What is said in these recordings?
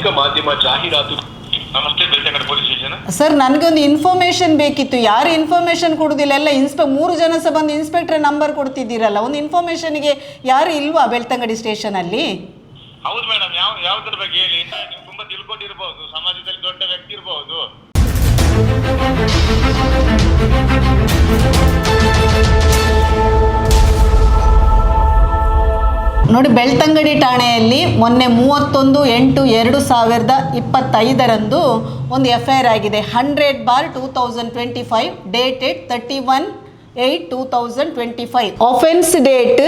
ಸಾಮಾಜಿಕ ಮಾಧ್ಯಮ ಜಾಹೀರಾತು. ನಮಸ್ತೆ, ಬೆಳ್ತಂಗಡಿ ಪೊಲೀಸ್ ಸ್ಟೇಷನ್. ಸರ್, ನನಗೊಂದು ಇನ್ಫಾರ್ಮೇಶನ್ ಬೇಕಿತ್ತು. ಯಾರು ಇನ್ಫಾರ್ಮೇಶನ್ ಕೊಡುದಿಲ್ಲ, ಎಲ್ಲ 3 ಜನ ಸಹ ಬಂದು ಇನ್ಸ್ಪೆಕ್ಟರ್ ನಂಬರ್ ಕೊಡ್ತಿದ್ದೀರಲ್ಲ, ಒಂದು ಇನ್ಫಾರ್ಮೇಶನ್ಗೆ ಯಾರು ಇಲ್ವಾ ಬೆಳ್ತಂಗಡಿ ಸ್ಟೇಷನಲ್ಲಿ? ಹೌದು ಮೇಡಮ್, ಯಾವ್ದ್ರ ಬಗ್ಗೆ ಹೇಳಿ. ನೀವು ತುಂಬಾ ತಿಳ್ಕೊಂಡಿರ್ಬಹುದು, ಸಮಾಜದಲ್ಲಿ ದೊಡ್ಡ ವ್ಯಕ್ತಿ ಇರಬಹುದು. ನೋಡಿ, ಬೆಳ್ತಂಗಡಿ ಠಾಣೆಯಲ್ಲಿ ಮೊನ್ನೆ 31/8/2025 ಒಂದು FIR ಆಗಿದೆ. 100/2025 ಡೇಟೆಡ್ 31/8/2025. ಆಫೆನ್ಸ್ ಡೇಟ್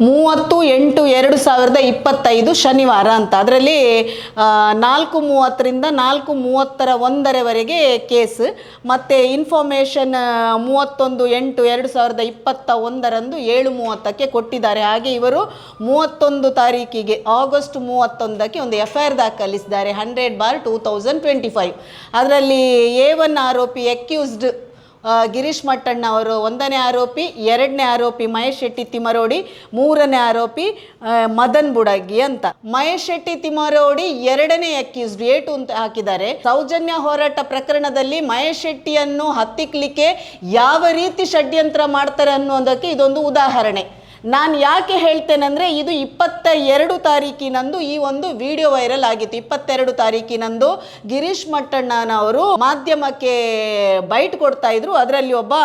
30/8/2025 ಶನಿವಾರ ಅಂತ. ಅದರಲ್ಲಿ 4:30ರಿಂದ 4:31 ಕೇಸ್. ಮತ್ತು ಇನ್ಫಾರ್ಮೇಷನ್ 31/8/2021 7:30 ಕೊಟ್ಟಿದ್ದಾರೆ. ಹಾಗೆ ಇವರು 31 ತಾರೀಕಿಗೆ ಆಗಸ್ಟ್ 31 ಒಂದು FIR ದಾಖಲಿಸಿದ್ದಾರೆ 100/2025. ಅದರಲ್ಲಿ A1 ಆರೋಪಿ ಅಕ್ಯೂಸ್ಡ್ ಗಿರೀಶ್ ಮಟ್ಟಣ್ಣ ಅವರು 1ನೇ ಆರೋಪಿ, 2ನೇ ಆರೋಪಿ ಮಹೇಶ್ ಶೆಟ್ಟಿ ತಿಮರೋಡಿ, 3ನೇ ಆರೋಪಿ ಮದನ್ ಬುಡಗಿ ಅಂತ. ಮಹೇಶ್ ಶೆಟ್ಟಿ ತಿಮರೋಡಿ 2ನೇ ಅಕ್ಯೂಸ್ಡ್ A2 ಅಂತ ಹಾಕಿದ್ದಾರೆ. ಸೌಜನ್ಯ ಹೋರಾಟ ಪ್ರಕರಣದಲ್ಲಿ ಮಹೇಶ್ ಶೆಟ್ಟಿಯನ್ನು ಹತ್ತಿಕ್ಕಲಿಕ್ಕೆ ಯಾವ ರೀತಿ ಷಡ್ಯಂತ್ರ ಮಾಡ್ತಾರೆ ಅನ್ನೋದಕ್ಕೆ ಇದೊಂದು ಉದಾಹರಣೆ. ನಾನು ಯಾಕೆ ಹೇಳ್ತೇನೆಂದರೆ, ಇದು 22 ತಾರೀಕಿನಂದು ಈ ಒಂದು ವಿಡಿಯೋ ವೈರಲ್ ಆಗಿತ್ತು. 22 ತಾರೀಕಿನಂದು ಗಿರೀಶ್ ಮಟ್ಟಣ್ಣನವರು ಮಾಧ್ಯಮಕ್ಕೆ ಬೈಟ್ ಕೊಡ್ತಾ ಇದ್ರು. ಅದರಲ್ಲಿ ಒಬ್ಬ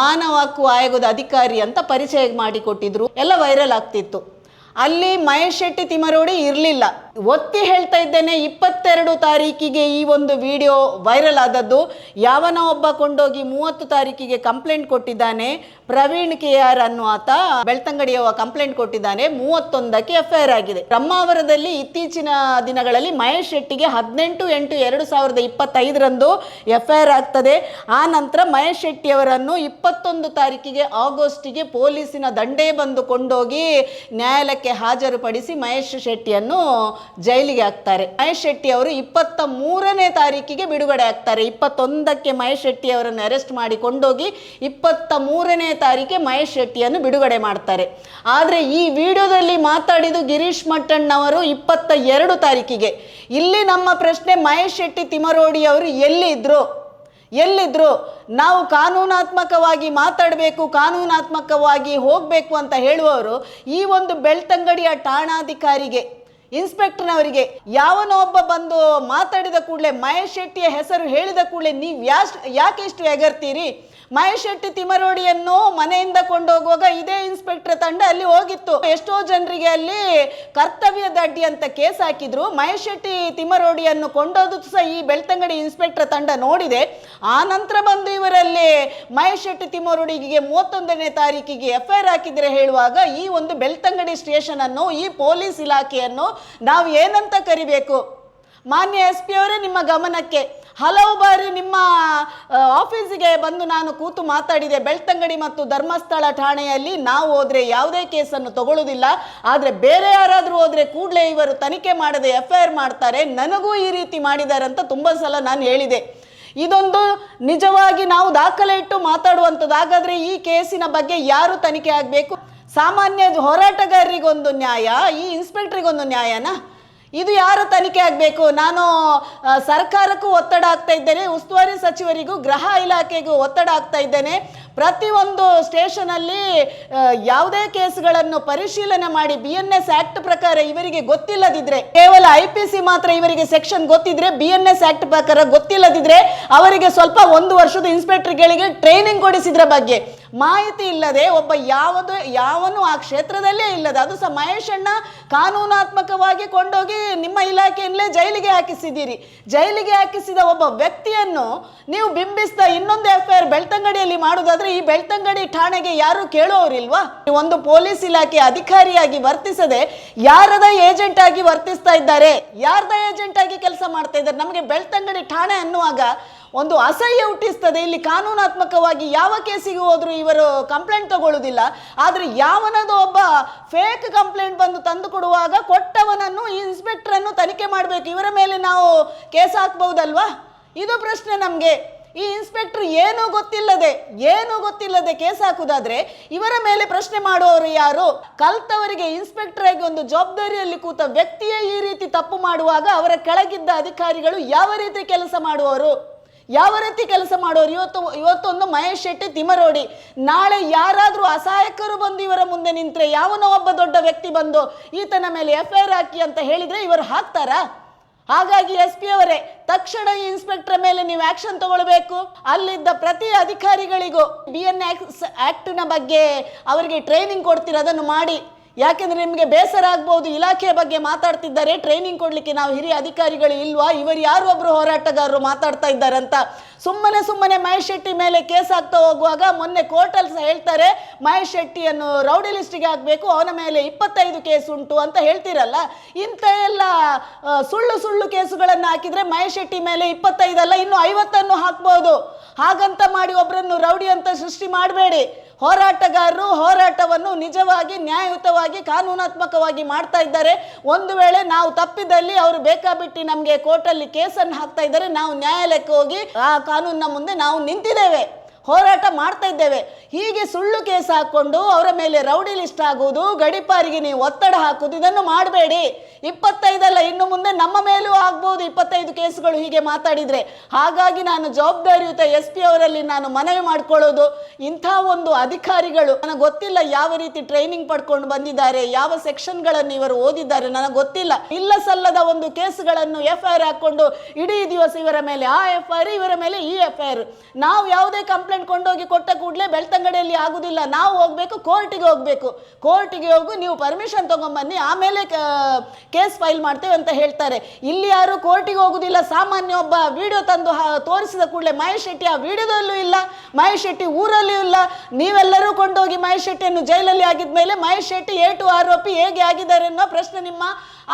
ಮಾನವ ಹಕ್ಕು ಆಯೋಗದ ಅಧಿಕಾರಿ ಅಂತ ಪರಿಚಯ ಮಾಡಿಕೊಟ್ಟಿದ್ರು. ಎಲ್ಲ ವೈರಲ್ ಆಗ್ತಿತ್ತು. ಅಲ್ಲಿ ಮಹೇಶ್ ಶೆಟ್ಟಿ ತಿಮರೋಡಿ ಇರಲಿಲ್ಲ. ಒತ್ತಿ ಹೇಳ್ತಾ ಇದ್ದೇನೆ, 22 ತಾರೀಕಿಗೆ ಈ ಒಂದು ವಿಡಿಯೋ ವೈರಲ್ ಆದದ್ದು. ಯಾವನ ಒಬ್ಬ ಕೊಂಡೋಗಿ 30 ತಾರೀಕಿಗೆ ಕಂಪ್ಲೇಂಟ್ ಕೊಟ್ಟಿದ್ದಾನೆ. ಪ್ರವೀಣ್ KR ಅನ್ನುವಾತ ಬೆಳ್ತಂಗಡಿಯವ ಕಂಪ್ಲೇಂಟ್ ಕೊಟ್ಟಿದ್ದಾನೆ. 31ಕ್ಕೆ FIR ಆಗಿದೆ. ಬ್ರಹ್ಮಾವರದಲ್ಲಿ ಇತ್ತೀಚಿನ ದಿನಗಳಲ್ಲಿ ಮಹೇಶ್ ಶೆಟ್ಟಿಗೆ 18/8/2025 FIR ಆಗ್ತದೆ. ಆ ನಂತರ ಮಹೇಶ್ ಶೆಟ್ಟಿಯವರನ್ನು 21 ತಾರೀಕಿಗೆ ಆಗಸ್ಟಿಗೆ ಪೊಲೀಸಿನ ದಂಡೇ ಬಂದು ಕೊಂಡೋಗಿ ನ್ಯಾಯಾಲಯಕ್ಕೆ ಹಾಜರುಪಡಿಸಿ ಮಹೇಶ್ ಶೆಟ್ಟಿಯನ್ನು ಜೈಲಿಗೆ ಹಾಕ್ತಾರೆ. ಮಹೇಶ್ ಶೆಟ್ಟಿ ಅವರು 23ನೇ ತಾರೀಕಿಗೆ ಬಿಡುಗಡೆ ಆಗ್ತಾರೆ. 21ಕ್ಕೆ ಮಹೇಶ್ ಶೆಟ್ಟಿ ಅವರನ್ನು ಅರೆಸ್ಟ್ ಮಾಡಿ ಕೊಂಡೋಗಿ 23ನೇ ತಾರೀಕಿಗೆ ಮಹೇಶ್ ಶೆಟ್ಟಿಯನ್ನು ಬಿಡುಗಡೆ ಮಾಡ್ತಾರೆ. ಆದರೆ ಈ ವಿಡಿಯೋದಲ್ಲಿ ಮಾತಾಡಿದ್ದು ಗಿರೀಶ್ ಮಟ್ಟಣ್ಣವರು 22 ತಾರೀಕಿಗೆ. ಇಲ್ಲಿ ನಮ್ಮ ಪ್ರಶ್ನೆ, ಮಹೇಶ್ ಶೆಟ್ಟಿ ತಿಮರೋಡಿ ಅವರು ಎಲ್ಲಿದ್ರು? ನಾವು ಕಾನೂನಾತ್ಮಕವಾಗಿ ಮಾತಾಡಬೇಕು, ಕಾನೂನಾತ್ಮಕವಾಗಿ ಹೋಗಬೇಕು ಅಂತ ಹೇಳುವವರು ಈ ಒಂದು ಬೆಳ್ತಂಗಡಿಯ ಠಾಣಾಧಿಕಾರಿಗೆ, ಇನ್ಸ್ಪೆಕ್ಟರ್ನವರಿಗೆ ಯಾವನೋ ಒಬ್ಬ ಬಂದು ಮಾತಾಡಿದ ಕೂಡಲೇ, ಮಹೇಶ್ ಶೆಟ್ಟಿಯ ಹೆಸರು ಹೇಳಿದ ಕೂಡಲೇ ನೀವು ಯಾಕೆ ಇಷ್ಟು ಎಗರ್ತೀರಿ? ಮಹೇಶ್ ಶೆಟ್ಟಿ ತಿಮರೋಡಿಯನ್ನು ಮನೆಯಿಂದ ಕೊಂಡೋಗುವಾಗ ಇದೇ ಇನ್ಸ್ಪೆಕ್ಟರ್ ತಂಡ ಅಲ್ಲಿ ಹೋಗಿತ್ತು. ಎಷ್ಟೋ ಜನರಿಗೆ ಅಲ್ಲಿ ಕರ್ತವ್ಯದ ಅಡ್ಡಿ ಅಂತ ಕೇಸ್ ಹಾಕಿದ್ರು. ಮಹೇಶ್ ಶೆಟ್ಟಿ ತಿಮರೋಡಿಯನ್ನು ಕೊಂಡೋದು ಸಹ ಈ ಬೆಳ್ತಂಗಡಿ ಇನ್ಸ್ಪೆಕ್ಟರ್ ತಂಡ ನೋಡಿದೆ. ಆ ನಂತರ ಬಂದು ಇವರಲ್ಲಿ ಮಹೇಶ್ ಶೆಟ್ಟಿ ತಿಮರೋಡಿಗೆ 31ನೇ ತಾರೀಕಿಗೆ FIR ಹಾಕಿದ್ರೆ ಹೇಳುವಾಗ ಈ ಒಂದು ಬೆಳ್ತಂಗಡಿ ಸ್ಟೇಷನ್ ಅನ್ನು, ಈ ಪೊಲೀಸ್ ಇಲಾಖೆಯನ್ನು ನಾವು ಏನಂತ ಕರಿಬೇಕು? ಮಾನ್ಯ SP ಅವರೇ, ನಿಮ್ಮ ಗಮನಕ್ಕೆ ಹಲವು ಬಾರಿ ನಿಮ್ಮ ಆಫೀಸಿಗೆ ಬಂದು ನಾನು ಕೂತು ಮಾತಾಡಿದೆ. ಬೆಳ್ತಂಗಡಿ ಮತ್ತು ಧರ್ಮಸ್ಥಳ ಠಾಣೆಯಲ್ಲಿ ನಾವು ಹೋದರೆ ಯಾವುದೇ ಕೇಸನ್ನು ತಗೊಳ್ಳೋದಿಲ್ಲ, ಆದರೆ ಬೇರೆ ಯಾರಾದರೂ ಹೋದರೆ ಕೂಡಲೇ ಇವರು ತನಿಖೆ ಮಾಡದೆ FIR ಮಾಡ್ತಾರೆ. ನನಗೂ ಈ ರೀತಿ ಮಾಡಿದ್ದಾರೆ ಅಂತ ತುಂಬ ಸಲ ನಾನು ಹೇಳಿದೆ. ಇದೊಂದು ನಿಜವಾಗಿ ನಾವು ದಾಖಲೆ ಇಟ್ಟು ಮಾತಾಡುವಂಥದ್ದು. ಹಾಗಾದರೆ ಈ ಕೇಸಿನ ಬಗ್ಗೆ ಯಾರು ತನಿಖೆ ಆಗಬೇಕು? ಸಾಮಾನ್ಯ ಹೋರಾಟಗಾರರಿಗೊಂದು ನ್ಯಾಯ, ಈ ಇನ್ಸ್ಪೆಕ್ಟರಿಗೊಂದು ನ್ಯಾಯನಾ? ಇದು ಯಾರು ತನಿಖೆ ಆಗಬೇಕು? ನಾನು ಸರ್ಕಾರಕ್ಕೂ ಒತ್ತಡ ಆಗ್ತಾ ಇದ್ದೇನೆ, ಉಸ್ತುವಾರಿ ಸಚಿವರಿಗೂ ಗೃಹ ಇಲಾಖೆಗೂ ಒತ್ತಡ ಆಗ್ತಾ ಇದ್ದೇನೆ. ಪ್ರತಿಯೊಂದು ಸ್ಟೇಷನಲ್ಲಿ ಯಾವುದೇ ಕೇಸ್ಗಳನ್ನು ಪರಿಶೀಲನೆ ಮಾಡಿ BNS ಆಕ್ಟ್ ಪ್ರಕಾರ ಇವರಿಗೆ ಗೊತ್ತಿಲ್ಲದಿದ್ರೆ, ಕೇವಲ IPC ಮಾತ್ರ ಇವರಿಗೆ ಸೆಕ್ಷನ್ ಗೊತ್ತಿದ್ರೆ, BNS ಆಕ್ಟ್ ಪ್ರಕಾರ ಗೊತ್ತಿಲ್ಲದಿದ್ರೆ ಅವರಿಗೆ ಸ್ವಲ್ಪ 1 ವರ್ಷದ ಇನ್ಸ್ಪೆಕ್ಟರ್ಗಳಿಗೆ ಟ್ರೈನಿಂಗ್ ಕೊಡಿಸಿದ್ರ ಬಗ್ಗೆ ಮಾಹಿತಿ ಇಲ್ಲದೆ ಒಬ್ಬ ಯಾವನು ಆ ಕ್ಷೇತ್ರದಲ್ಲೇ ಇಲ್ಲದ, ಅದು ಸಹ ಮಹೇಶ್ ಅಣ್ಣ ಕಾನೂನಾತ್ಮಕವಾಗಿ ಕೊಂಡೋಗಿ ನಿಮ್ಮ ಇಲಾಖೆಯಲ್ಲೇ ಜೈಲಿಗೆ ಹಾಕಿಸಿದ್ದೀರಿ. ಜೈಲಿಗೆ ಹಾಕಿಸಿದ ಒಬ್ಬ ವ್ಯಕ್ತಿಯನ್ನು ನೀವು ಬಿಂಬಿಸಿದ ಇನ್ನೊಂದು FIR ಬೆಳ್ತಂಗಡಿಯಲ್ಲಿ ಮಾಡುವುದಾದ್ರೆ ಈ ಬೆಳ್ತಂಗಡಿ ಠಾಣೆಗೆ ಯಾರು ಕೇಳೋರಿಲ್ವಾ? ಒಂದು ಪೊಲೀಸ್ ಇಲಾಖೆ ಅಧಿಕಾರಿಯಾಗಿ ವರ್ತಿಸದೆ ಯಾರದ ಏಜೆಂಟ್ ಆಗಿ ವರ್ತಿಸ್ತಾ ಇದ್ದಾರೆ, ಯಾರ್ದ ಏಜೆಂಟ್ ಆಗಿ ಕೆಲಸ ಮಾಡ್ತಾ ಇದ್ದಾರೆ? ನಮಗೆ ಬೆಳ್ತಂಗಡಿ ಠಾಣೆ ಅನ್ನುವಾಗ ಒಂದು ಅಸಹ್ಯ ಹುಟ್ಟಿಸ್ತದೆ. ಇಲ್ಲಿ ಕಾನೂನಾತ್ಮಕವಾಗಿ ಯಾವ ಕೇಸಿಗೆ ಹೋದ್ರು ಇವರು ಕಂಪ್ಲೇಂಟ್ ತಗೊಳ್ಳುವುದಿಲ್ಲ. ಆದರೆ ಯಾವನದು ಒಬ್ಬ ಫೇಕ್ ಕಂಪ್ಲೇಂಟ್ ಬಂದು ತಂದು ಕೊಡುವಾಗ ಕೊಟ್ಟವನನ್ನು, ಈ ಇನ್ಸ್ಪೆಕ್ಟರ್ ಅನ್ನು ತನಿಖೆ ಮಾಡಬೇಕು. ಇವರ ಮೇಲೆ ನಾವು ಕೇಸ್ ಹಾಕಬಹುದಲ್ವಾ? ಇದು ಪ್ರಶ್ನೆ ನಮಗೆ. ಈ ಇನ್ಸ್ಪೆಕ್ಟರ್ ಏನೂ ಗೊತ್ತಿಲ್ಲದೆ ಕೇಸ್ ಹಾಕುದಾದ್ರೆ ಇವರ ಮೇಲೆ ಪ್ರಶ್ನೆ ಮಾಡುವವರು ಯಾರು? ಕಲ್ತವರಿಗೆ ಇನ್ಸ್ಪೆಕ್ಟರ್ ಆಗಿ ಒಂದು ಜವಾಬ್ದಾರಿಯಲ್ಲಿ ಕೂತ ವ್ಯಕ್ತಿಯೇ ಈ ರೀತಿ ತಪ್ಪು ಮಾಡುವಾಗ ಅವರ ಕೆಳಗಿದ್ದ ಅಧಿಕಾರಿಗಳು ಯಾವ ರೀತಿ ಕೆಲಸ ಮಾಡುವವರು? ಇವತ್ತೊಂದು ಮಹೇಶ್ ಶೆಟ್ಟಿ ತಿಮರೋಡಿ, ನಾಳೆ ಯಾರಾದರೂ ಅಸಹಾಯಕರು ಬಂದು ಇವರ ಮುಂದೆ ನಿಂತರೆ, ಯಾವನೋ ಒಬ್ಬ ದೊಡ್ಡ ವ್ಯಕ್ತಿ ಬಂದು ಈತನ ಮೇಲೆ FIR ಹಾಕಿ ಅಂತ ಹೇಳಿದ್ರೆ ಇವರು ಹಾಕ್ತಾರಾ? ಹಾಗಾಗಿ SP ಅವರೇ, ತಕ್ಷಣ ಈ ಇನ್ಸ್ಪೆಕ್ಟರ್ ಮೇಲೆ ನೀವು ಆಕ್ಷನ್ ತಗೊಳ್ಬೇಕು. ಅಲ್ಲಿದ್ದ ಪ್ರತಿ ಅಧಿಕಾರಿಗಳಿಗೂ BNS ಆಕ್ಟ್ನ ಬಗ್ಗೆ ಅವರಿಗೆ ಟ್ರೈನಿಂಗ್ ಕೊಡ್ತೀರ, ಅದನ್ನು ಮಾಡಿ. ಯಾಕೆಂದ್ರೆ ನಿಮಗೆ ಬೇಸರ ಆಗ್ಬಹುದು, ಇಲಾಖೆಯ ಬಗ್ಗೆ ಮಾತಾಡ್ತಿದ್ದಾರೆ, ಟ್ರೈನಿಂಗ್ ಕೊಡ್ಲಿಕ್ಕೆ ನಾವು ಹಿರಿಯ ಅಧಿಕಾರಿಗಳು ಇಲ್ವಾ, ಇವರು ಯಾರು ಒಬ್ರು ಹೋರಾಟಗಾರರು ಮಾತಾಡ್ತಾ ಇದ್ದಾರಂತ. ಸುಮ್ಮನೆ ಮಹೇಶ್ ಶೆಟ್ಟಿ ಮೇಲೆ ಕೇಸ್ ಆಗ್ತಾ ಹೋಗುವಾಗ ಮೊನ್ನೆ ಕೋರ್ಟಲ್ಲಿ ಸಹ ಹೇಳ್ತಾರೆ ಮಹೇಶ್ ಶೆಟ್ಟಿಯನ್ನು ರೌಡಿ ಲಿಸ್ಟಿಗೆ ಹಾಕಬೇಕು, ಅವನ ಮೇಲೆ 25 ಕೇಸ್ ಉಂಟು ಅಂತ ಹೇಳ್ತಿರಲ್ಲ. ಇಂಥ ಎಲ್ಲ ಸುಳ್ಳು ಕೇಸುಗಳನ್ನು ಹಾಕಿದ್ರೆ ಮಹೇಶ್ ಶೆಟ್ಟಿ ಮೇಲೆ 25 ಅಲ್ಲ ಇನ್ನು 50 ಹಾಕ್ಬೋದು. ಹಾಗಂತ ಮಾಡಿ ಒಬ್ಬರನ್ನು ರೌಡಿ ಅಂತ ಸೃಷ್ಟಿ ಮಾಡಬೇಡಿ. ಹೋರಾಟಗಾರರು ಹೋರಾಟವನ್ನು ನಿಜವಾಗಿ ನ್ಯಾಯಯುತವಾಗಿ ಕಾನೂನಾತ್ಮಕವಾಗಿ ಮಾಡ್ತಾ ಇದ್ದಾರೆ. ಒಂದು ವೇಳೆ ನಾವು ತಪ್ಪಿದಲ್ಲಿ ಅವರು ಬೇಕಾಬಿಟ್ಟು ನಮಗೆ ಕೋರ್ಟಲ್ಲಿ ಕೇಸನ್ನು ಹಾಕ್ತಾ ಇದ್ದಾರೆ, ನಾವು ನ್ಯಾಯಾಲಯಕ್ಕೆ ಹೋಗಿ ಆ ಕಾನೂನಿನ ಮುಂದೆ ನಾವು ನಿಂತಿದ್ದೇವೆ, ಹೋರಾಟ ಮಾಡ್ತಾ ಇದ್ದೇವೆ. ಹೀಗೆ ಸುಳ್ಳು ಕೇಸ್ ಹಾಕ್ಕೊಂಡು ಅವರ ಮೇಲೆ ರೌಡಿ ಲಿಸ್ಟ್ ಆಗುವುದು, ಗಡಿಪಾರಿಗೆ ನೀವು ಒತ್ತಡ ಹಾಕುವುದು, ಇದನ್ನು ಮಾಡಬೇಡಿ. 25 ಅಲ್ಲ, ಇನ್ನು ಮುಂದೆ ನಮ್ಮ ಮೇಲೂ ಆಗ್ಬೋದು 25 ಕೇಸುಗಳು ಹೀಗೆ ಮಾತಾಡಿದರೆ. ಹಾಗಾಗಿ ನಾನು ಜವಾಬ್ದಾರಿಯುತ SP ಅವರಲ್ಲಿ ನಾನು ಮನವಿ ಮಾಡ್ಕೊಳ್ಳೋದು, ಇಂಥ ಒಂದು ಅಧಿಕಾರಿಗಳು ನನಗೆ ಗೊತ್ತಿಲ್ಲ ಯಾವ ರೀತಿ ಟ್ರೈನಿಂಗ್ ಪಡ್ಕೊಂಡು ಬಂದಿದ್ದಾರೆ, ಯಾವ ಸೆಕ್ಷನ್ಗಳನ್ನು ಇವರು ಓದಿದ್ದಾರೆ ನನಗೆ ಗೊತ್ತಿಲ್ಲ. ಇಲ್ಲ ಸಲ್ಲದ ಒಂದು ಕೇಸುಗಳನ್ನು FIR ಹಾಕ್ಕೊಂಡು ಇಡೀ ದಿವಸ ಇವರ ಮೇಲೆ ಆ FIR, ಇವರ ಮೇಲೆ ಈ FIR. ನಾವು ಯಾವುದೇ ಕಂಪ್ಲೇಂಟ್ ಕೊಂಡೋಗಿ ಕೊಟ್ಟ ಕೂಡಲೇ ಬೆಳ್ತಂಗಡಿಯಲ್ಲಿ ಆಗುದಿಲ್ಲ, ನಾವು ಹೋಗ್ಬೇಕು ಕೋರ್ಟಿಗೆ ಹೋಗು, ನೀವು ಪರ್ಮಿಷನ್ ತಗೊಂಡ್ಬನ್ನಿ, ಆಮೇಲೆ ಕೇಸ್ ಫೈಲ್ ಮಾಡ್ತೇವೆ ಅಂತ ಹೇಳ್ತಾರೆ. ಇಲ್ಲಿ ಯಾರು ಕೋರ್ಟಿಗೆ ಹೋಗುದಿಲ್ಲ. ಸಾಮಾನ್ಯ ಒಬ್ಬ ವಿಡಿಯೋ ತಂದು ತೋರಿಸಿದ ಕೂಡಲೇ ಮಹೇಶ್ ಶೆಟ್ಟಿ ಆ ವಿಡಿಯೋದಲ್ಲೂ ಇಲ್ಲ, ಮಹೇಶ್ ಶೆಟ್ಟಿ ಊರಲ್ಲೂ ಇಲ್ಲ. ನೀವೆಲ್ಲರೂ ಕೊಂಡೋಗಿ ಮಹೇಶ್ ಶೆಟ್ಟಿಯನ್ನು ಜೈಲಲ್ಲಿ ಆಗಿದ್ಮೇಲೆ ಮಹೇಶ್ ಶೆಟ್ಟಿ A2 ಆರೋಪಿ ಹೇಗೆ ಆಗಿದ್ದಾರೆ ಅನ್ನೋ ಪ್ರಶ್ನೆ ನಿಮ್ಮ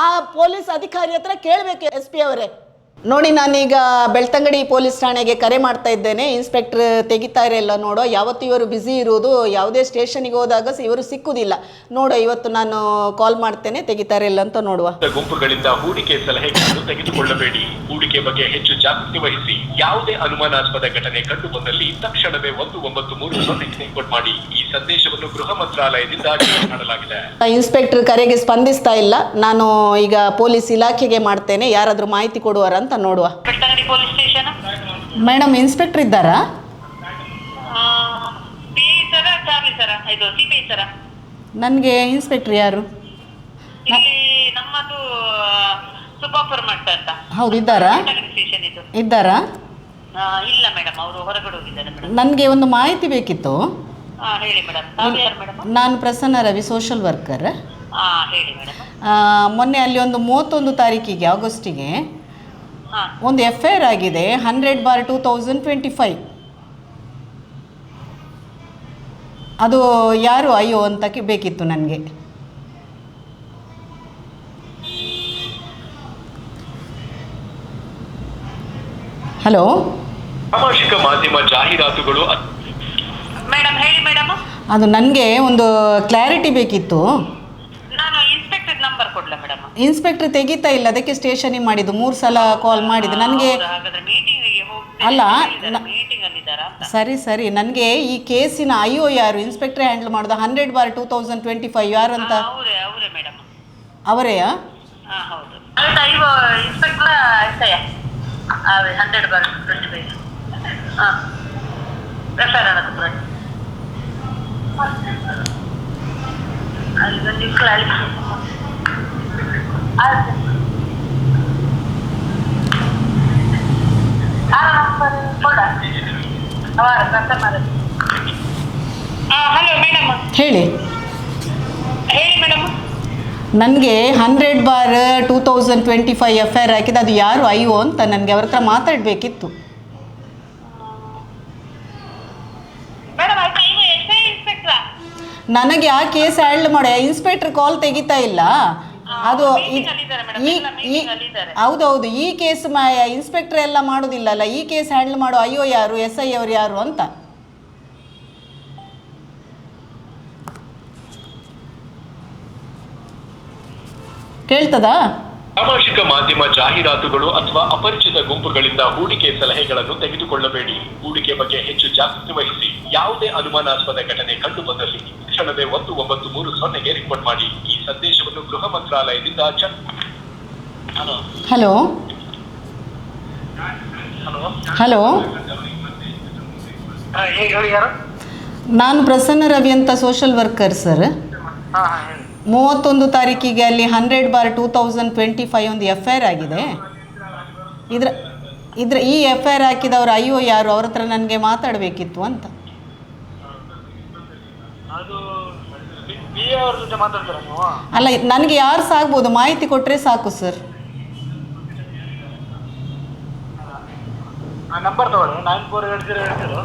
ಆ ಪೊಲೀಸ್ ಅಧಿಕಾರಿ ಹತ್ರ ಕೇಳಬೇಕು SP ಅವರೇ. ನೋಡಿ, ನಾನೀಗ ಬೆಳ್ತಂಗಡಿ ಪೊಲೀಸ್ ಠಾಣೆಗೆ ಕರೆ ಮಾಡ್ತಾ ಇದ್ದೇನೆ. ಇನ್ಸ್ಪೆಕ್ಟರ್ ತೆಗಿತಾರೆ ಇಲ್ಲ ನೋಡೋ, ಯಾವತ್ತು ಇವರು ಬ್ಯುಸಿ ಇರುವುದು, ಯಾವುದೇ ಸ್ಟೇಷನ್ಗೆ ಹೋದಾಗ ಇವರು ಸಿಕ್ಕುದಿಲ್ಲ. ನೋಡೋ, ಇವತ್ತು ನಾನು ಕಾಲ್ ಮಾಡ್ತೇನೆ, ತೆಗಿತಾರೆ ಇಲ್ಲ ಅಂತ ನೋಡುವ. ಗುಂಪುಗಳಿಂದ ಹೂಡಿಕೆ ಸಲಹೆಗಳನ್ನು ತೆಗೆದುಕೊಳ್ಳಬೇಡಿ. ಹೂಡಿಕೆ ಬಗ್ಗೆ ಹೆಚ್ಚು ಜಾಗೃತಿ ವಹಿಸಿ. ಯಾವುದೇ ಅನುಮಾನಾಸ್ಪದ ಘಟನೆ ಕಂಡು ಬಂದಲ್ಲಿ ತಕ್ಷಣವೇ 193 ರಿಪೋರ್ಟ್ ಮಾಡಿ. ಈ ಸಂದೇಶವನ್ನು ಗೃಹ ಮಂತ್ರಾಲಯದಿಂದ ಜಾರಿ ಮಾಡಲಾಗಿದೆ. ಇನ್ಸ್ಪೆಕ್ಟರ್ ಕರೆಗೆ ಸ್ಪಂದಿಸ್ತಾ ಇಲ್ಲ. ನಾನು ಈಗ ಪೊಲೀಸ್ ಇಲಾಖೆಗೆ ಮಾಡ್ತೇನೆ, ಯಾರಾದರೂ ಮಾಹಿತಿ ಕೊಡುವರ ಅಂತ ನೋಡುವ. Belthangady police station. Madam, inspector ಇದ್ದಾರಾ? ನನಗೆ ಇನ್ಸ್ಪೆಕ್ಟರ್ ಯಾರು? ಇಲ್ಲಿ ನಮ್ಮದು ಸುಬ್ಬಾಪುರ ಮಠ ಅಂತ. ಹೌದು, ಇದ್ದಾರಾ? ಇದ್ದಾರಾ? ಇಲ್ಲ ಮೇಡಮ್, ಅವರು ಹೊರಗಡೆ ಹೋಗಿದ್ದಾರೆ ಮೇಡಮ್. ನನಗೆ ಒಂದು ಮಾಹಿತಿ ಬೇಕಿತ್ತು. ಹೇಳಿ ಮೇಡಮ್. ತಾವು ಯಾರು ಮೇಡಮ್? ನಾನು ಪ್ರಸನ್ನ ರವಿ, ಸೋಷಲ್ ವರ್ಕರ್. ಹೇಳಿ ಮೇಡಮ್. ಮೊನ್ನೆ ಅಲ್ಲಿ ಒಂದು 31 ತಾರೀಕಿಗೆ ಆಗಸ್ಟಿಗೆ ಒಂದು FIR ಆಗಿದೆ 100/2025. ಅದು ಯಾರು ಅಯ್ಯೋ ಅಂತ ಬೇಕಿತ್ತು ನನಗೆ. ಹಲೋ, ಸಾಮಾಜಿಕ ಮಾಧ್ಯಮ ಜಾಹೀರಾತುಗಳು. ಮೇಡಮ್ ಹೇಳಿ ಮೇಡಮ್. ಅದು ನನಗೆ ಒಂದು ಕ್ಲಾರಿಟಿ ಬೇಕಿತ್ತು. ನಾನು ಇನ್ಸ್ಪೆಕ್ಟರ್ ನಂಬರ್ ಕೊಡ್ಲಾ ಮೇಡಮ್? ಇನ್ಸ್ಪೆಕ್ಟರ್ ತೆಗಿತಾ ಇಲ್ಲ, ಅದಕ್ಕೆ ಸ್ಟೇಷನಿಗೆ ಮಾಡಿದ್ದು. 3 ಸಲ ಕಾಲ್ ಮಾಡಿದ್ದು ನನಗೆ. ಅಲ್ಲ, ಸರಿ, ನನಗೆ ಈ ಕೇಸಿನ ಅಯ್ಯೋ ಯಾರು, ಇನ್ಸ್ಪೆಕ್ಟರ್ ಹ್ಯಾಂಡಲ್ ಮಾಡೋದು 100/2025 ಯಾರು ಅಂತ? ಅವರೇಯಾ? ಹೌದು, ಇನ್ಸ್ಪೆಕ್ಟರ್ 100/25. ರೆಫರ್ ಅನ್ನೋದು ಅಲ್ಲಿ ಬಂದು ಹಲೋ ಮೇಡಮ್. ಹೇಳಿ ಮೇಡಮ್. ನನಗೆ 100/2025 FIR ಹಾಕಿದ್ದು, ಅದು ಯಾರು ಅಯ್ಯೋ ಅಂತ ನನಗೆ ಅವ್ರ ಹತ್ರ ಮಾತಾಡಬೇಕಿತ್ತು. ನನಗೆ ಆ ಕೇಸ್ ಹ್ಯಾಂಡಲ್ ಮಾಡೋ ಇನ್ಸ್ಪೆಕ್ಟರ್ ಕಾಲ್ ತೆಗಿತಾ ಇಲ್ಲ. ಅದು ಹೌದೌದು, ಈ ಕೇಸ್ ಇನ್ಸ್ಪೆಕ್ಟರ್ ಎಲ್ಲ ಮಾಡೋದಿಲ್ಲಲ್ಲ, ಈ ಕೇಸ್ ಹ್ಯಾಂಡಲ್ ಮಾಡೋ ಅಯ್ಯೋ ಯಾರು, SI ಅವರು ಯಾರು ಅಂತ. ಕೇಳ್ತದಾ? ಸಾಮಾಜಿಕ ಮಾಧ್ಯಮ ಜಾಹೀರಾತುಗಳು ಅಥವಾ ಅಪರಿಚಿತ ಗುಂಪುಗಳಿಂದ ಹೂಡಿಕೆ ಸಲಹೆಗಳನ್ನು ತೆಗೆದುಕೊಳ್ಳಬೇಡಿ. ಹೂಡಿಕೆ ಬಗ್ಗೆ ಹೆಚ್ಚು ಜಾಗೃತಿ ವಹಿಸಿ. ಯಾವುದೇ ಅನುಮಾನಾಸ್ಪದ ಘಟನೆ ಕಂಡು ಬಂದಲ್ಲಿ ತಕ್ಷಣವೇ 1930ಗೆ ರಿಪೋರ್ಟ್ ಮಾಡಿ. ಈ ಸಂದೇಶವನ್ನು ಗೃಹ ಮಂತ್ರಾಲಯದಿಂದ ಹಲೋ ಹಲೋ ಹಲೋ ಹೇಳಿ ಯಾರು? ನಾನು ಪ್ರಸನ್ನ ರವಿ ಅಂತ ಸೋಷಲ್ ವರ್ಕರ್ ಸರ್. 31 ತಾರೀಕಿಗೆ ಅಲ್ಲಿ 100/2025 ಒಂದು FIR ಆಗಿದೆ. ಈ FIR ಹಾಕಿದವರು ಅಯ್ಯೋ ಯಾರು, ಅವ್ರ ಹತ್ರ ನನಗೆ ಮಾತಾಡಬೇಕಿತ್ತು ಅಂತ. ಅಲ್ಲ, ನನಗೆ ಯಾರು ಸಾಗ್ಬೋದು, ಮಾಹಿತಿ ಕೊಟ್ಟರೆ ಸಾಕು ಸರ್. ನಂಬರ್ ತಗೊಳ್ಳಿ, 948080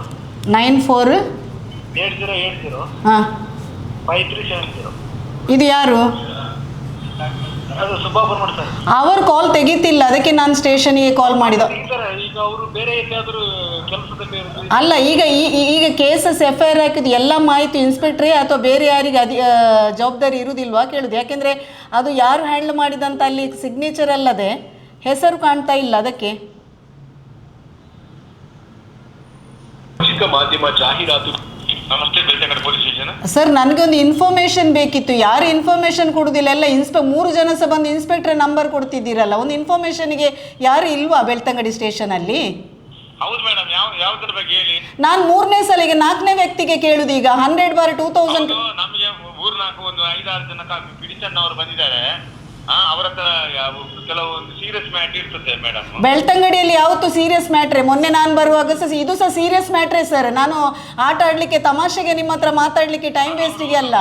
9480 ಹಾಂ 5370. ಇದು ಯಾರು? ಅದು ಸುಬ್ಬಾಪುರ ಸರ್. ಅವರು ಕಾಲ್ ತೆಗಿತಿಲ್ಲ, ಅದಕ್ಕೆ ನಾನು ಸ್ಟೇಷನಿಗೆ ಕಾಲ್ ಮಾಡಿದ. ಈಗ ಅವರು ಬೇರೆ ಎಲ್ಲಾದರೂ ಕೆಲಸದಲ್ಲಿ ಅಲ್ಲ, ಈಗ ಕೇಸಸ್ FIR ಹಾಕಿದ್ದು ಎಲ್ಲ ಮಾಹಿತಿ ಇನ್ಸ್ಪೆಕ್ಟ್ರೇ ಅಥವಾ ಬೇರೆ ಯಾರಿಗೆ ಜವಾಬ್ದಾರಿ ಇರುವುದಿಲ್ವಾ ಕೇಳುದು. ಯಾಕೆಂದರೆ ಅದು ಯಾರು ಹ್ಯಾಂಡಲ್ ಮಾಡಿದಂತ ಅಲ್ಲಿ ಸಿಗ್ನೇಚರ್ ಅಲ್ಲದೆ ಹೆಸರು ಕಾಣ್ತಾ ಇಲ್ಲ. ಅದಕ್ಕೆ ಮಾಧ್ಯಮ ಜಾಹೀರಾತು. ನಮಸ್ತೆ, ಬೆಳ್ತಂಗಡಿ ಪೊಲೀಸ್ ಸ್ಟೇಷನ್. ಸರ್, ನನಗೊಂದು ಇನ್ಫಾರ್ಮೇಷನ್ ಬೇಕಿತ್ತು. ಯಾರು ಇನ್ಫಾರ್ಮೇಷನ್ ಕೊಡೋದಿಲ್ಲ, ಎಲ್ಲ 3 ಜನ ಸಹ ಬಂದು ಇನ್ಸ್ಪೆಕ್ಟ್ರ್ ನಂಬರ್ ಕೊಡ್ತಿದ್ದೀರಲ್ಲ. ಒಂದು ಇನ್ಫಾರ್ಮೇಷನ್ಗೆ ಯಾರು ಇಲ್ವಾ ಬೆಳ್ತಂಗಡಿ ಸ್ಟೇಷನಲ್ಲಿ? ಹೌದು ಮೇಡಮ್, ಯಾವುದ್ರ ಬಗ್ಗೆ ಹೇಳಿ. ನಾನು 3ನೇ ಸಲಿಗೆ 4ನೇ ವ್ಯಕ್ತಿಗೆ ಕೇಳುದು. ಈಗ 100/2000 ನಮಗೆ ಊರ್ನಾಲ್ಕು ಒಂದು 5-6 ಜನ ಪಿಡಿಚನ್ನವರು ಬಂದಿದ್ದಾರೆ. ಅವರ ಹತ್ರ ಕೆಲವೊಂದು ಸೀರಿಯಸ್ ಮ್ಯಾಟರ್ ಇರ್ತದೆ ಮೇಡಮ್. ಬೆಳ್ತಂಗಡಿಯಲ್ಲಿ ಯಾವತ್ತು ಸೀರಿಯಸ್ ಮ್ಯಾಟ್ರೆ. ಮೊನ್ನೆ ನಾನು ಬರುವಾಗ ಸಹ ಇದು ಸಹ ಸೀರಿಯಸ್ ಮ್ಯಾಟ್ರೆ ಸರ್. ನಾನು ಆಟ ಆಡ್ಲಿಕ್ಕೆ, ತಮಾಷೆಗೆ ನಿಮ್ಮ ಹತ್ರ ಮಾತಾಡ್ಲಿಕ್ಕೆ, ಟೈಮ್ ವೇಸ್ಟಿಗೆ ಅಲ್ಲ.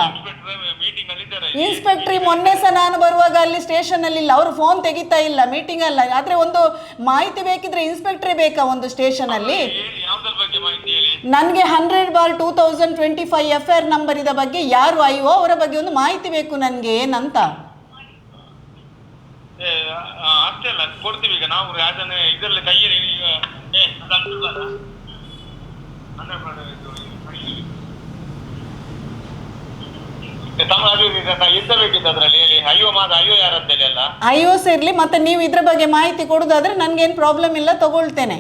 ಮೀಟಿಂಗ್ ಅಲ್ಲಿ ಇದ್ದಾರೆ ಇನ್ಸ್ಪೆಕ್ಟ್ರಿ. ಮೊನ್ನೆ ಸಹ ನಾನು ಬರುವಾಗ ಅಲ್ಲಿ ಸ್ಟೇಷನಲ್ಲಿ ಇಲ್ಲ, ಅವರು ಫೋನ್ ತೆಗಿತಾ ಇಲ್ಲ, ಮೀಟಿಂಗ್ ಅಲ್ಲ. ಆದರೆ ಒಂದು ಮಾಹಿತಿ ಬೇಕಿದ್ರೆ ಇನ್ಸ್ಪೆಕ್ಟ್ರೇ ಬೇಕಾ ಒಂದು ಸ್ಟೇಷನಲ್ಲಿ? ಯಾವ್ದ್ರ ಬಗ್ಗೆ ಮಾಹಿತಿ ಹೇಳಿ. ನನಗೆ 100/2025 FIR ನಂಬರ್ ಇದ ಬಗ್ಗೆ ಯಾರು ಅಯ್ಯೋ ಅವರ ಬಗ್ಗೆ ಒಂದು ಮಾಹಿತಿ ಬೇಕು ನನಗೆ. ಏನಂತ ಅಷ್ಟೇ ಅಲ್ಲ, ಕೊಡ್ತೀವಿ. ಈಗ ನಾವು ಅದನ್ನ ಇದರಲ್ಲಿ ಕೈಯಲ್ಲಿ ಇದ್ದಬೇಕಿತ್ತು ಅದರಲ್ಲಿ ಹೇಳಿ. ಅಯ್ಯೋ ಯಾರಂತೇಳಿ ಅಲ್ಲ, ಐಒಸ್ ಇರಲಿ. ಮತ್ತೆ ನೀವು ಇದ್ರ ಬಗ್ಗೆ ಮಾಹಿತಿ ಕೊಡೋದಾದ್ರೆ ನನಗೇನು ಪ್ರಾಬ್ಲಮ್ ಇಲ್ಲ, ತಗೊಳ್ತೇನೆ.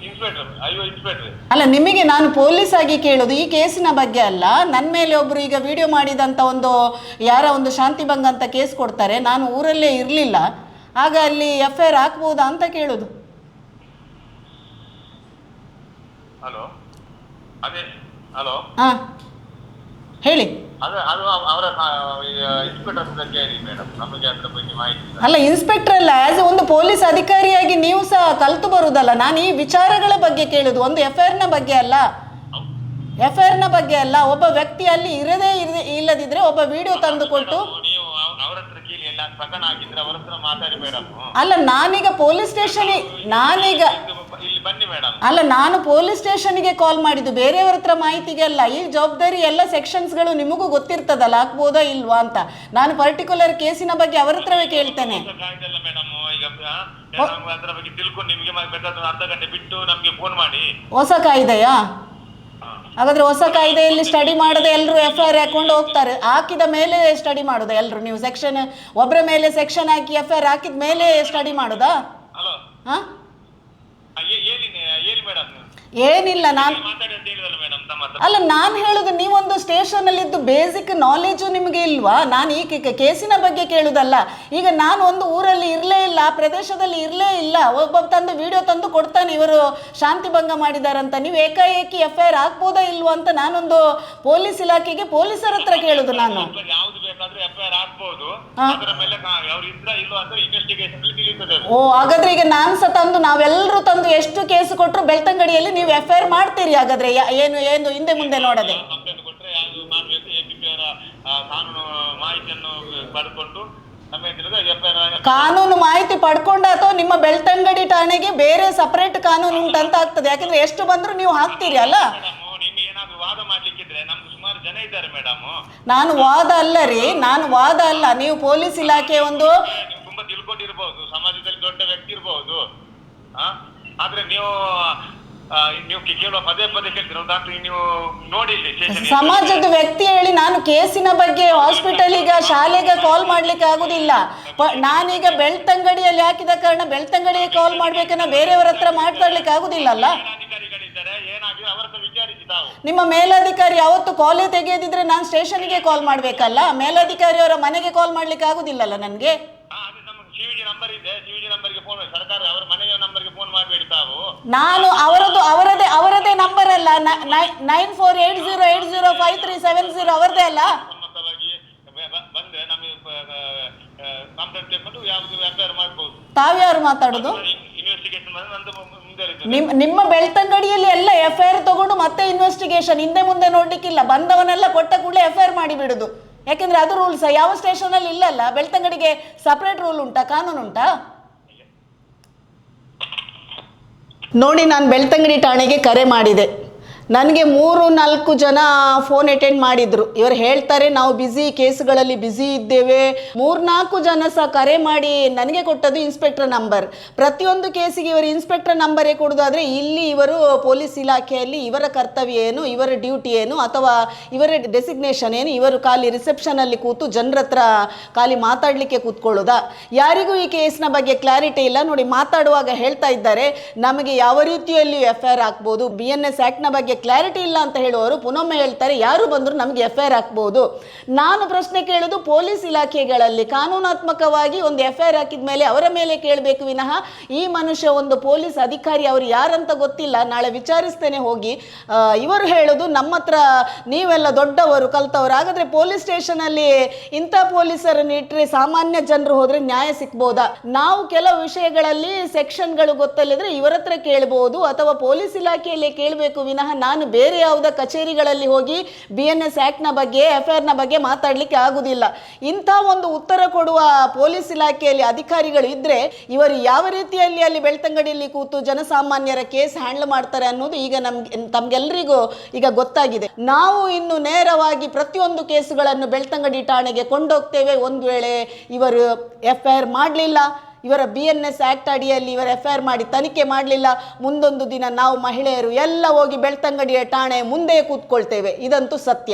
ಇನ್ಸ್ಪೆಕ್ಟರ್ ಅಲ್ಲ, ನಿಮಗೆ ನಾನು ಪೊಲೀಸ್ ಆಗಿ ಕೇಳೋದು ಈ ಕೇಸಿನ ಬಗ್ಗೆ ಅಲ್ಲ. ನನ್ನ ಮೇಲೆ ಒಬ್ಬರು ಈಗ ವಿಡಿಯೋ ಮಾಡಿದಂಥ ಒಂದು ಶಾಂತಿಭಂಗ ಅಂತ ಕೇಸ್ ಕೊಡ್ತಾರೆ. ನಾನು ಊರಲ್ಲೇ ಇರಲಿಲ್ಲ, ಆಗ ಅಲ್ಲಿ FIR ಹಾಕ್ಬೋದಾ ಅಂತ ಕೇಳೋದು. ಹಲೋ, ಅದೇ ಹಲೋ, ಹಾಂ ಹೇಳಿ. ಅದು ಅವರ ಇನ್ಸ್ಪೆಕ್ಟರ್ ಬಗ್ಗೆ ಹೇಳಿ ಮೇಡಮ್, ನಮಗೆ ಅದರ ಬಗ್ಗೆ ಮಾಹಿತಿ. ಅಲ್ಲ, ಇನ್ಸ್ಪೆಕ್ಟರ್ ಅಲ್ಲ, ಆಸ್ ಒಂದು ಪೊಲೀಸ್ ಅಧಿಕಾರಿಯಾಗಿ ನೀವು ಸಹ ಕಲ್ತು ಬರುವುದಲ್ಲ. ನಾನು ಈ ವಿಚಾರಗಳ ಬಗ್ಗೆ ಕೇಳುದು, ಒಂದು FIR ಬಗ್ಗೆ ಅಲ್ಲ. FIR ಬಗ್ಗೆ ಅಲ್ಲ. ಒಬ್ಬ ವ್ಯಕ್ತಿ ಅಲ್ಲಿ ಇಲ್ಲದಿದ್ರೆ ಒಬ್ಬ ವಿಡಿಯೋ ತಂದು ಕೊಟ್ಟು ನೀವು ಅವರ ಹತ್ರ ಕೇಳಿ. ಎಲ್ಲ ಪ್ರಕರಣ ಆಗಿದ್ರೆ ಅವರ ಹತ್ರ ಮಾತಾಡಿ ಮೇಡಮ್. ಅಲ್ಲ, ನಾನೀಗ ಪೊಲೀಸ್ ಸ್ಟೇಷನ್ಗೆ ಇಲ್ಲಿ ಬನ್ನಿ ಮೇಡಮ್. ಅಲ್ಲ, ನಾನು ಪೊಲೀಸ್ ಸ್ಟೇಷನ್ಗೆ ಕಾಲ್ ಮಾಡಿದ್ದು, ಬೇರೆಯವರ ಹತ್ರ ಮಾಹಿತಿಗೆ ಅಲ್ಲ. ಈ ಜವಾಬ್ದಾರಿ ಎಲ್ಲ ಸೆಕ್ಷನ್ಸ್ಗಳು ನಿಮಗೂ ಗೊತ್ತಿರ್ತದಲ್ಲ, ಹಾಕ್ಬೋದಾ ಇಲ್ವಾ ಅಂತ. ನಾನು ಪರ್ಟಿಕ್ಯುಲರ್ ಕೇಸಿನ ಬಗ್ಗೆ ಅವರ ಹತ್ರವೇ ಕೇಳ್ತೇನೆ. ಮೇಡಮ್, ಈಗ ಅದರ ಬಗ್ಗೆ ತಿಳ್ಕೊಂಡು ನಿಮಗೆ ಬೇಕಾದ್ರೆ ಅರ್ಧ ಗಂಟೆ ಬಿಟ್ಟು ನಮಗೆ ಫೋನ್ ಮಾಡಿ. ಹೊಸ ಕಾಯ್ದೆಯಾ? ಹಾಗಾದ್ರೆ ಹೊಸ ಕಾಯ್ದೆಯಲ್ಲಿ ಸ್ಟಡಿ ಮಾಡದೆ ಎಲ್ಲರೂ FIR ಹಾಕೊಂಡು ಹೋಗ್ತಾರೆ. ಹಾಕಿದ ಮೇಲೆ ಸ್ಟಡಿ ಮಾಡೋದಾ ಎಲ್ಲರೂ? ನೀವು ಸೆಕ್ಷನ್ ಒಬ್ಬರ ಮೇಲೆ ಸೆಕ್ಷನ್ ಹಾಕಿ FIR ಹಾಕಿದ ಮೇಲೆ ಸ್ಟಡಿ ಮಾಡೋದಾ? ಹಲೋ, ಹಾಂ, ಹೇಳಿ ಮೇಡಮ್. ಏನಿಲ್ಲ, ನಾನು ಮಾತಾಡಿ ಅಂತ ಹೇಳಿದಲ್ಲ ಮೇಡಮ್ ತಮ್ಮ ಹತ್ರ. ಅಲ್ಲ, ನಾನು ಹೇಳುದು ನೀವೊಂದು ಸ್ಟೇಷನಲ್ಲಿದ್ದು ಬೇಸಿಕ್ ನಾಲೆಜು ನಿಮಗೆ ಇಲ್ವಾ? ನಾನು ಈ ಕೇಸಿನ ಬಗ್ಗೆ ಕೇಳುದಲ್ಲ. ಈಗ ನಾನು ಒಂದು ಊರಲ್ಲಿ ಇರಲೇ ಇಲ್ಲ, ಆ ಪ್ರದೇಶದಲ್ಲಿ ಇರಲೇ ಇಲ್ಲ, ಒಬ್ಬ ತಂದು ವಿಡಿಯೋ ತಂದು ಕೊಡ್ತಾನೆ ಇವರು ಶಾಂತಿಭಂಗ ಮಾಡಿದಾರಂತ. ನೀವು ಏಕಾಏಕಿ FIR ಹಾಕ್ಬೋದಾ ಇಲ್ವಾ ಅಂತ ನಾನೊಂದು ಪೊಲೀಸ್ ಇಲಾಖೆಗೆ ಪೊಲೀಸರ ಹತ್ರ ಕೇಳುದು. ನಾನು ಯಾವ್ದು ಬೇಕಾದ್ರೆ FIR ಹಾಕ್ಬಹುದು, ಅದರ ಮೇಲೆ ಅವ್ರು ಇದ್ರ ಇಲ್ವಾ ಅಂತ ಇನ್ವೆಸ್ಟಿಗೇಷನ್ ತಿಳಿಯುತ್ತದೆ. ಓ, ಹಾಗಾದ್ರೆ ಈಗ ನಾನು ಸಹ ತಂದು, ನಾವೆಲ್ಲರೂ ತಂದು ಎಷ್ಟು ಕೇಸ್ ಕೊಟ್ಟರು ಬೆಳ್ತಂಗಡಿಯಲ್ಲಿ ನೀವು FIR ಮಾಡ್ತೀರಿ? ಹಾಗಾದ್ರೆ ಏನು ಹಿಂದೆ ಮುಂದೆ ನೋಡದೆ ಕಂಪ್ಲೇಂಟ್ ಕೊಟ್ರೆ ಯಾವುದು ಮಾಡಬೇಕು, APPR ಕಾನೂನು ಮಾಹಿತಿಯನ್ನು ಪಡ್ಕೊಂಡು ಕಾನೂನು ಮಾಹಿತಿ ಪಡ್ಕೊಂಡ ಅಥವಾ ನಿಮ್ಮ ಬೆಳ್ತಂಗಡಿ ಠಾಣೆಗೆ ಬೇರೆ ಸಪರೇಟ್ ಕಾನೂನು ಉಂಟಂತ ಆಗ್ತದೆ. ಯಾಕಂದ್ರೆ ಎಷ್ಟು ಬಂದ್ರು ನೀವು ಹಾಕ್ತೀರಿ ಅಲ್ಲ. ನಾನು ವಾದ ಅಲ್ಲ ರೀ, ನಾನು ವಾದ ಅಲ್ಲ. ನೀವು ಪೊಲೀಸ್ ಇಲಾಖೆ ಒಂದು ತುಂಬಾ ತಿಳ್ಕೊಂಡಿರ್ಬಹುದು, ಸಮಾಜದಲ್ಲಿ ದೊಡ್ಡ ವ್ಯಕ್ತಿ ಇರಬಹುದು, ಆದ್ರೆ ನೀವು ನೀವು ಕೇಳುವ ಪದೇ ಪದೇ ಕೇಳ್ತೀರ ಡಾಕ್ಟರ್, ನೀವು ನೋಡಿ ಇಲ್ಲಿ station ಗೆ. ಸಮಾಜದ ವ್ಯಕ್ತಿ ಹೇಳಿ ನಾನು ಕೇಸಿನ ಬಗ್ಗೆ ಹಾಸ್ಪಿಟಲಿಗೆ ಶಾಲೆಗೆ ಕಾಲ್ ಮಾಡ್ಲಿಕ್ಕೆ ಆಗುದಿಲ್ಲ. ನಾನೀಗ ಬೆಳ್ತಂಗಡಿಯಲ್ಲಿ ಹಾಕಿದ ಕಾರಣ ಬೆಳ್ತಂಗಡಿಗೆ ಕಾಲ್ ಮಾಡ್ಬೇಕನ್ನ ಬೇರೆಯವರ ಹತ್ರ ಮಾತಾಡ್ಲಿಕ್ಕೆ ಆಗುದಿಲ್ಲಲ್ಲ. ಮೇಲಾಧಿಕಾರಿಗಳಿದ್ದಾರೆ, ಏನಾಗಿದೆ ಅವರ ಹತ್ರ ವಿಚಾರಿಸಿ ತಾವು. ನಿಮ್ಮ ಮೇಲಾಧಿಕಾರಿ ಯಾವತ್ತು ಕಾಲೇ ತೆಗೆಯದಿದ್ರೆ ನಾನು ಸ್ಟೇಷನ್ಗೆ ಕಾಲ್ ಮಾಡ್ಬೇಕಲ್ಲ, ಮೇಲಾಧಿಕಾರಿಯವರ ಮನೆಗೆ ಕಾಲ್ ಮಾಡ್ಲಿಕ್ಕೆ ಆಗುದಿಲ್ಲಲ್ಲ ನನಗೆ. ಅದು ನಮ್ಮ ಸಿವಿಜಿ ನಂಬರ್ ಇದೆ, ಸಿವಿಜಿ ನಂಬರ್ಗೆ ಫೋನ್ ಮಾಡಿ, ಸರ್ಕಾರ ಅವರ ಮನೆಯ ನಂಬರ್ಗೆ ಫೋನ್ ಮಾಡಬೇಡಿ ತಾವು. ನಾನು ಅವರದೇ ನಂಬರ್ ಅಲ್ಲ, 9480805370 ಅವರದೇ ಅಲ್ಲ. ಸಮ್ಮತವಾಗಿ ಬಂದ್ರೆ ನಮಗೆ ಕಂಪ್ಲೇಂಟ್ ತೆಗೆದು ಯಾವುದು ಎಫ್ಐಆರ್ ಮಾಡಬಹುದು. ತಾವ್ಯಾರು ಮಾತಾಡುದು? ಇನ್ವೆಸ್ಟಿಗೇಷನ್ ಬಂದ್ರೆ ನಂದು ಮುಂದೆ ನಿಮ್ಮ ಬೆಳ್ತಂಗಡಿಯಲ್ಲಿ ಎಲ್ಲ FIR ತಗೊಂಡು ಮತ್ತೆ ಇನ್ವೆಸ್ಟಿಗೇಷನ್, ಹಿಂದೆ ಮುಂದೆ ನೋಡ್ಲಿಕ್ಕಿಲ್ಲ, ಬಂದವನೆಲ್ಲ ಕೊಟ್ಟ ಕೂಡಲೇ FIR ಮಾಡಿ ಬಿಡುದು. ಯಾಕೆಂದ್ರೆ ಅದು ರೂಲ್ಸ್ ಯಾವ ಸ್ಟೇಷನ್ ಅಲ್ಲಿ ಇಲ್ಲಲ್ಲ. ಬೆಳ್ತಂಗಡಿಗೆ ಸಪರೇಟ್ ರೂಲ್ ಉಂಟಾ, ಕಾನೂನು ಉಂಟಾ? ನೋಡಿ, ನಾನು ಬೆಳ್ತಂಗಡಿ ಠಾಣೆಗೆ ಕರೆ ಮಾಡಿದೆ. ನನಗೆ 3-4 ಜನ ಫೋನ್ ಅಟೆಂಡ್ ಮಾಡಿದ್ರು. ಇವರು ಹೇಳ್ತಾರೆ ನಾವು ಬ್ಯುಸಿ, ಕೇಸುಗಳಲ್ಲಿ ಬ್ಯುಸಿ ಇದ್ದೇವೆ. 3-4 ಜನ ಸಹ ಕರೆ ಮಾಡಿ ನನಗೆ ಕೊಟ್ಟದ್ದು ಇನ್ಸ್ಪೆಕ್ಟರ್ ನಂಬರ್. ಪ್ರತಿಯೊಂದು ಕೇಸಿಗೆ ಇವರು ಇನ್ಸ್ಪೆಕ್ಟರ್ ನಂಬರೇ ಕೊಡೋದಾದರೆ ಇಲ್ಲಿ ಇವರು ಪೊಲೀಸ್ ಇಲಾಖೆಯಲ್ಲಿ ಇವರ ಕರ್ತವ್ಯ ಏನು, ಇವರ ಡ್ಯೂಟಿ ಏನು, ಅಥವಾ ಇವರ ಡೆಸಿಗ್ನೇಷನ್ ಏನು, ಇವರು ಖಾಲಿ ರಿಸೆಪ್ಷನಲ್ಲಿ ಕೂತು ಜನರ ಹತ್ರ ಖಾಲಿ ಮಾತಾಡಲಿಕ್ಕೆ ಕೂತ್ಕೊಳ್ಳೋದಾ? ಯಾರಿಗೂ ಈ ಕೇಸ್ನ ಬಗ್ಗೆ ಕ್ಲಾರಿಟಿ ಇಲ್ಲ. ನೋಡಿ, ಮಾತಾಡುವಾಗ ಹೇಳ್ತಾ ಇದ್ದಾರೆ ನಮಗೆ ಯಾವ ರೀತಿಯಲ್ಲಿ FIR ಹಾಕ್ಬೋದು, BNS ಆ್ಯಕ್ಟ್ನ ಬಗ್ಗೆ ಕ್ಲಾರಿಟಿ ಇಲ್ಲ ಅಂತ ಹೇಳುವವರು ಪುನೊಮ್ಮೆ ಹೇಳ್ತಾರೆ ಯಾರು ಬಂದರೂ ನಮಗೆ FIR ಹಾಕ್ಬೋದು. ನಾನು ಪ್ರಶ್ನೆ ಕೇಳೋದು ಪೊಲೀಸ್ ಇಲಾಖೆಗಳಲ್ಲಿ ಕಾನೂನಾತ್ಮಕವಾಗಿ ಒಂದು FIR ಹಾಕಿದ ಮೇಲೆ ಅವರ ಮೇಲೆ ಕೇಳಬೇಕು ವಿನಃ ಈ ಮನುಷ್ಯ ಒಂದು ಪೊಲೀಸ್ ಅಧಿಕಾರಿ, ಅವರು ಯಾರಂತ ಗೊತ್ತಿಲ್ಲ, ನಾಳೆ ವಿಚಾರಿಸ್ತೇನೆ ಹೋಗಿ. ಇವರು ಹೇಳೋದು ನಮ್ಮ ಹತ್ರ ನೀವೆಲ್ಲ ದೊಡ್ಡವರು ಕಲ್ತವರು, ಹಾಗಾದರೆ ಪೊಲೀಸ್ ಸ್ಟೇಷನಲ್ಲಿ ಇಂಥ ಪೊಲೀಸರನ್ನು ಇಟ್ಟರೆ ಸಾಮಾನ್ಯ ಜನರು ಹೋದರೆ ನ್ಯಾಯ ಸಿಕ್ಬೋದಾ? ನಾವು ಕೆಲವು ವಿಷಯಗಳಲ್ಲಿ ಸೆಕ್ಷನ್ಗಳು ಗೊತ್ತಲ್ಲಿದ್ರೆ ಇವರ ಹತ್ರ ಕೇಳ್ಬೋದು ಅಥವಾ ಪೊಲೀಸ್ ಇಲಾಖೆಯಲ್ಲಿ ಕೇಳಬೇಕು ವಿನಃ ನಾನು ಬೇರೆ ಯಾವುದೇ ಕಚೇರಿಗಳಲ್ಲಿ ಹೋಗಿ BNS ಆ್ಯಕ್ಟ್ನ ಬಗ್ಗೆ FIRನ ಬಗ್ಗೆ ಮಾತಾಡಲಿಕ್ಕೆ ಆಗುದಿಲ್ಲ. ಇಂಥ ಒಂದು ಉತ್ತರ ಕೊಡುವ ಪೊಲೀಸ್ ಇಲಾಖೆಯಲ್ಲಿ ಅಧಿಕಾರಿಗಳು ಇದ್ದರೆ ಇವರು ಯಾವ ರೀತಿಯಲ್ಲಿ ಅಲ್ಲಿ ಬೆಳ್ತಂಗಡಿಯಲ್ಲಿ ಕೂತು ಜನಸಾಮಾನ್ಯರ ಕೇಸ್ ಹ್ಯಾಂಡಲ್ ಮಾಡ್ತಾರೆ ಅನ್ನೋದು ಈಗ ತಮ್ಗೆಲ್ಲರಿಗೂ ಈಗ ಗೊತ್ತಾಗಿದೆ. ನಾವು ಇನ್ನು ನೇರವಾಗಿ ಪ್ರತಿಯೊಂದು ಕೇಸುಗಳನ್ನು ಬೆಳ್ತಂಗಡಿ ಠಾಣೆಗೆ ಕೊಂಡೋಗ್ತೇವೆ. ಒಂದು ವೇಳೆ ಇವರು FIR ಮಾಡಲಿಲ್ಲ, ಇವರ BNS ಆ್ಯಕ್ಟ್ ಅಡಿಯಲ್ಲಿ ಇವರ FIR ಮಾಡಿ ತನಿಖೆ ಮಾಡಲಿಲ್ಲ, ಮುಂದೊಂದು ದಿನ ನಾವು ಮಹಿಳೆಯರು ಎಲ್ಲ ಹೋಗಿ ಬೆಳ್ತಂಗಡಿಯ ಠಾಣೆ ಮುಂದೆ ಕೂತ್ಕೊಳ್ತೇವೆ. ಇದಂತೂ ಸತ್ಯ.